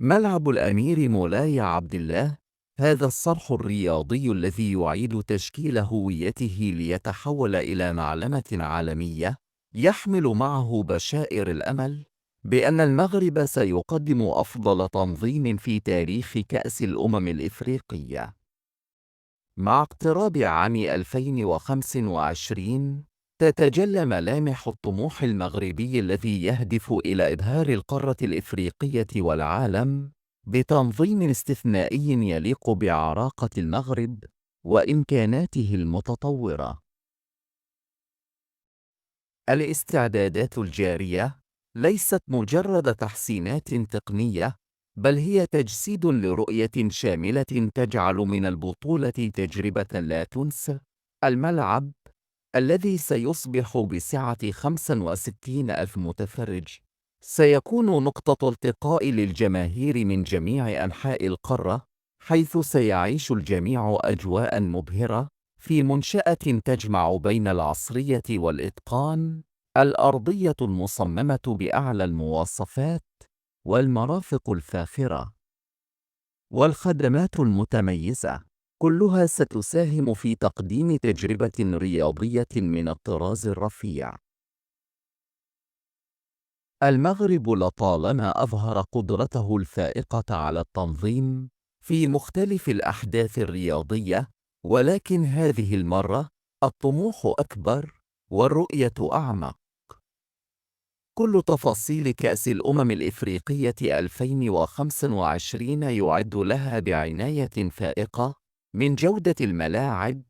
ملعب الأمير مولاي عبد الله، هذا الصرح الرياضي الذي يعيد تشكيل هويته ليتحول إلى معلمة عالمية، يحمل معه بشائر الأمل بأن المغرب سيقدم أفضل تنظيم في تاريخ كأس الأمم الإفريقية. مع اقتراب عام 2025 تتجلى ملامح الطموح المغربي الذي يهدف إلى إبهار القارة الإفريقية والعالم بتنظيم استثنائي يليق بعراقة المغرب وإمكاناته المتطورة. الاستعدادات الجارية ليست مجرد تحسينات تقنية، بل هي تجسيد لرؤية شاملة تجعل من البطولة تجربة لا تنسى. الملعب الذي سيصبح بسعة 65 ألف متفرج سيكون نقطة التقاء للجماهير من جميع أنحاء القارة، حيث سيعيش الجميع أجواء مبهرة في منشأة تجمع بين العصرية والإتقان. الأرضية المصممة بأعلى المواصفات، والمرافق الفاخرة، والخدمات المتميزة، كلها ستساهم في تقديم تجربة رياضية من الطراز الرفيع. المغرب لطالما أظهر قدرته الفائقة على التنظيم في مختلف الأحداث الرياضية، ولكن هذه المرة الطموح أكبر والرؤية أعمق. كل تفاصيل كأس الأمم الإفريقية 2025 يعد لها بعناية فائقة، من جودة الملاعب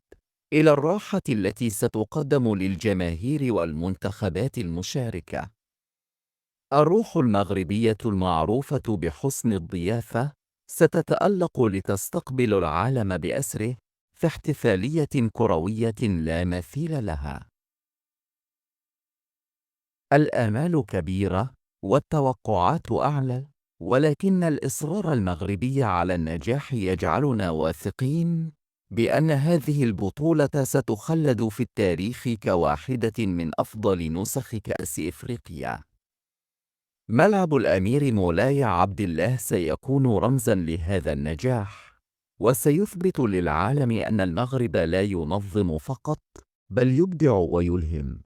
إلى الراحة التي ستقدم للجماهير والمنتخبات المشاركة. الروح المغربية المعروفة بحسن الضيافة ستتألق لتستقبل العالم بأسره في احتفالية كروية لا مثيل لها. الآمال كبيرة والتوقعات أعلى، ولكن الإصرار المغربي على النجاح يجعلنا واثقين بأن هذه البطولة ستخلد في التاريخ كواحدة من أفضل نسخ كأس إفريقيا. ملعب الأمير مولاي عبد الله سيكون رمزاً لهذا النجاح، وسيثبت للعالم أن المغرب لا ينظم فقط، بل يبدع ويلهم.